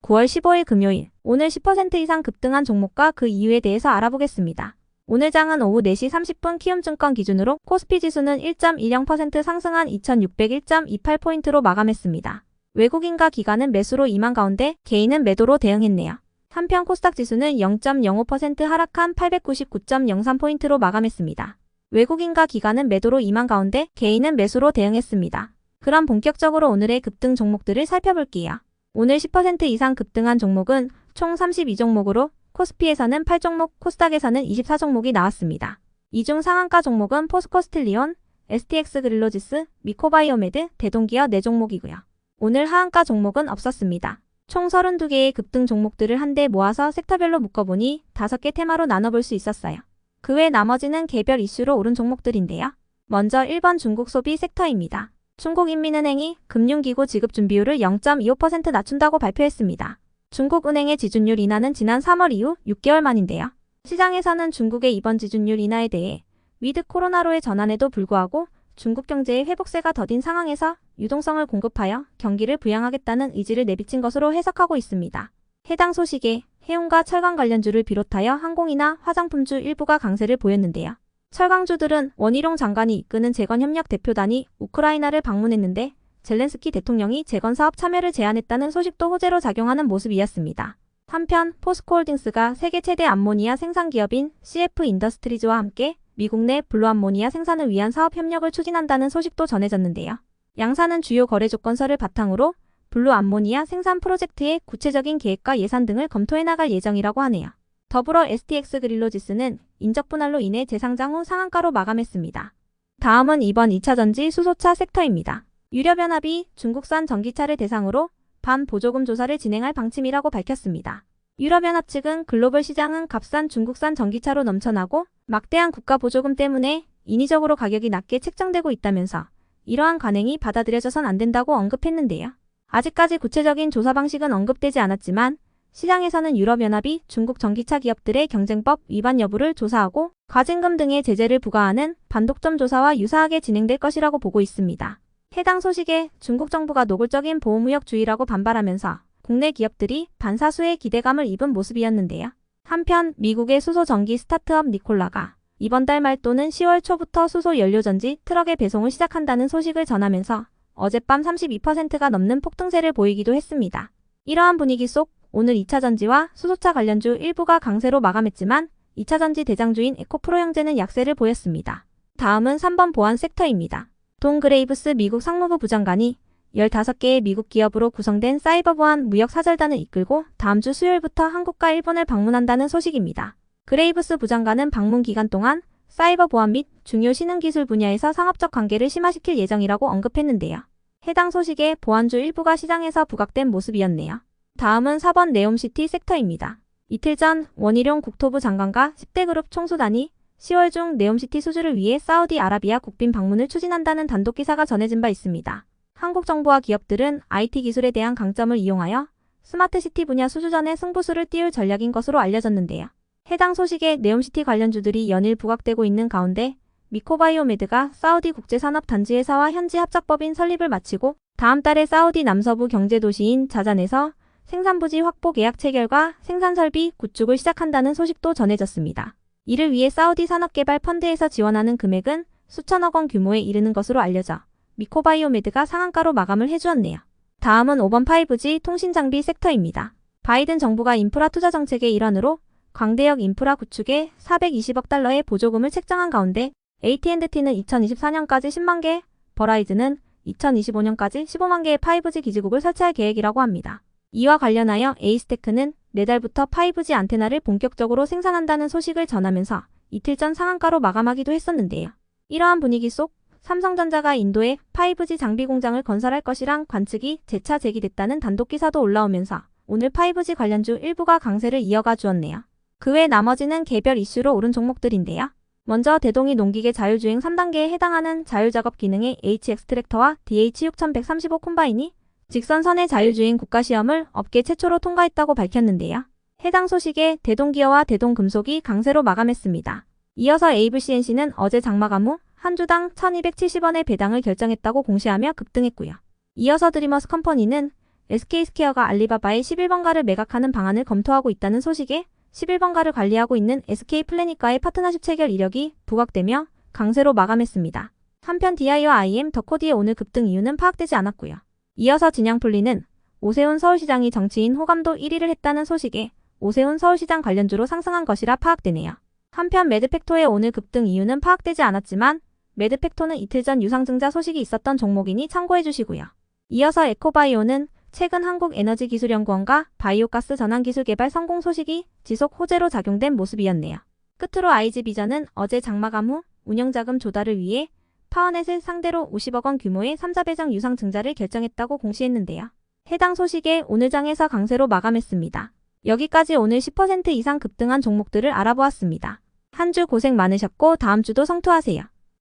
9월 15일 금요일, 오늘 10% 이상 급등한 종목과 그 이유에 대해서 알아보겠습니다. 오늘 장은 오후 4시 30분 키움증권 기준으로 코스피 지수는 1.10% 상승한 2601.28포인트로 마감했습니다. 외국인과 기관은 매수로 임한 가운데 개인은 매도로 대응했네요. 한편 코스닥 지수는 0.05% 하락한 899.03포인트로 마감했습니다. 외국인과 기관은 매도로 임한 가운데 개인은 매수로 대응했습니다. 그럼 본격적으로 오늘의 급등 종목들을 살펴볼게요. 오늘 10% 이상 급등한 종목은 총 32종목으로 코스피에서는 8종목, 코스닥에서는 24종목이 나왔습니다. 이 중 상한가 종목은 포스코스틸리온, STX 그릴로지스, 미코바이오메드, 대동기어 4종목이고요. 오늘 하한가 종목은 없었습니다. 총 32개의 급등 종목들을 한데 모아서 섹터별로 묶어보니 5개 테마로 나눠볼 수 있었어요. 그 외 나머지는 개별 이슈로 오른 종목들인데요. 먼저 1번 중국 소비 섹터입니다. 중국인민은행이 금융기구 지급준비율을 0.25% 낮춘다고 발표했습니다. 중국은행의 지준율 인하는 지난 3월 이후 6개월 만인데요. 시장에서는 중국의 이번 지준율 인하에 대해 위드 코로나로의 전환에도 불구하고 중국 경제의 회복세가 더딘 상황에서 유동성을 공급하여 경기를 부양하겠다는 의지를 내비친 것으로 해석하고 있습니다. 해당 소식에 해운과 철강 관련주를 비롯하여 항공이나 화장품주 일부가 강세를 보였는데요. 철강주들은 원희룡 장관이 이끄는 재건협력 대표단이 우크라이나를 방문했는데 젤렌스키 대통령이 재건사업 참여를 제안했다는 소식도 호재로 작용하는 모습이었습니다. 한편 포스코홀딩스가 세계 최대 암모니아 생산 기업인 CF 인더스트리즈와 함께 미국 내 블루암모니아 생산을 위한 사업 협력을 추진한다는 소식도 전해졌는데요. 양사는 주요 거래 조건서를 바탕으로 블루암모니아 생산 프로젝트의 구체적인 계획과 예산 등을 검토해 나갈 예정이라고 하네요. 더불어 STX 그릴로지스는 인적 분할로 인해 재상장 후 상한가로 마감했습니다. 다음은 이번 2차전지 수소차 섹터입니다. 유럽연합이 중국산 전기차를 대상으로 반보조금 조사를 진행할 방침이라고 밝혔습니다. 유럽연합 측은 글로벌 시장은 값싼 중국산 전기차로 넘쳐나고 막대한 국가 보조금 때문에 인위적으로 가격이 낮게 책정되고 있다면서 이러한 관행이 받아들여져선 안 된다고 언급했는데요. 아직까지 구체적인 조사 방식은 언급되지 않았지만 시장에서는 유럽연합이 중국 전기차 기업들의 경쟁법 위반 여부를 조사하고 과징금 등의 제재를 부과하는 반독점 조사와 유사하게 진행될 것이라고 보고 있습니다. 해당 소식에 중국 정부가 노골적인 보호무역주의라고 반발하면서 국내 기업들이 반사수의 기대감을 입은 모습이었는데요. 한편 미국의 수소전기 스타트업 니콜라가 이번 달 말 또는 10월 초부터 수소 연료전지 트럭의 배송을 시작한다는 소식을 전하면서 어젯밤 32%가 넘는 폭등세를 보이기도 했습니다. 이러한 분위기 속 오늘 2차전지와 수소차 관련주 일부가 강세로 마감했지만 2차전지 대장주인 에코프로 형제는 약세를 보였습니다. 다음은 3번 보안 섹터입니다. 돈 그레이브스 미국 상무부 부장관이 15개의 미국 기업으로 구성된 사이버 보안 무역 사절단을 이끌고 다음 주 수요일부터 한국과 일본을 방문한다는 소식입니다. 그레이브스 부장관은 방문 기간 동안 사이버 보안 및 중요 신흥기술 분야에서 상업적 관계를 심화시킬 예정이라고 언급했는데요. 해당 소식에 보안주 일부가 시장에서 부각된 모습이었네요. 다음은 4번 네옴시티 섹터입니다. 이틀 전 원희룡 국토부 장관과 10대 그룹 총수단이 10월 중 네옴시티 수주를 위해 사우디아라비아 국빈 방문을 추진한다는 단독 기사가 전해진 바 있습니다. 한국 정부와 기업들은 IT 기술에 대한 강점을 이용하여 스마트시티 분야 수주전에 승부수를 띄울 전략인 것으로 알려졌는데요. 해당 소식에 네옴시티 관련주들이 연일 부각되고 있는 가운데 미코바이오메드가 사우디 국제산업단지회사와 현지 합작법인 설립을 마치고 다음 달에 사우디 남서부 경제도시인 자잔에서 생산부지 확보 계약 체결과 생산설비 구축을 시작한다는 소식도 전해졌습니다. 이를 위해 사우디 산업개발 펀드에서 지원하는 금액은 수천억 원 규모에 이르는 것으로 알려져 미코바이오메드가 상한가로 마감을 해주었네요. 다음은 5번 5G 통신장비 섹터입니다. 바이든 정부가 인프라 투자 정책의 일환으로 광대역 인프라 구축에 420억 달러의 보조금을 책정한 가운데 AT&T는 2024년까지 10만 개, 버라이즌은 2025년까지 15만 개의 5G 기지국을 설치할 계획이라고 합니다. 이와 관련하여 에이스테크는 내달부터 5G 안테나를 본격적으로 생산한다는 소식을 전하면서 이틀 전 상한가로 마감하기도 했었는데요. 이러한 분위기 속 삼성전자가 인도에 5G 장비 공장을 건설할 것이란 관측이 재차 제기됐다는 단독 기사도 올라오면서 오늘 5G 관련주 일부가 강세를 이어가 주었네요. 그 외 나머지는 개별 이슈로 오른 종목들인데요. 먼저 대동이 농기계 자율주행 3단계에 해당하는 자율작업 기능의 H-엑스트랙터와 DH6135 콤바인이 직선선의 자율주행 국가시험을 업계 최초로 통과했다고 밝혔는데요. 해당 소식에 대동기어와 대동금속이 강세로 마감했습니다. 이어서 AVCNC는 어제 장마감 후 한 주당 1270원의 배당을 결정했다고 공시하며 급등했고요. 이어서 드리머스 컴퍼니는 SK스퀘어가 알리바바의 11번가를 매각하는 방안을 검토하고 있다는 소식에 11번가를 관리하고 있는 SK플래닛과의 파트너십 체결 이력이 부각되며 강세로 마감했습니다. 한편 DI와 IM, 더코디의 오늘 급등 이유는 파악되지 않았고요. 이어서 진양풀리는 오세훈 서울시장이 정치인 호감도 1위를 했다는 소식에 오세훈 서울시장 관련주로 상승한 것이라 파악되네요. 한편 매드팩토의 오늘 급등 이유는 파악되지 않았지만 매드팩토는 이틀 전 유상증자 소식이 있었던 종목이니 참고해주시고요. 이어서 에코바이오는 최근 한국에너지기술연구원과 바이오가스 전환기술 개발 성공 소식이 지속 호재로 작용된 모습이었네요. 끝으로 IG비전은 어제 장마감 후 운영자금 조달을 위해 파워넷을 상대로 50억 원 규모의 3자 배당 유상증자를 결정했다고 공시했는데요. 해당 소식에 오늘 장에서 강세로 마감했습니다. 여기까지 오늘 10% 이상 급등한 종목들을 알아보았습니다. 한 주 고생 많으셨고 다음 주도 성투하세요.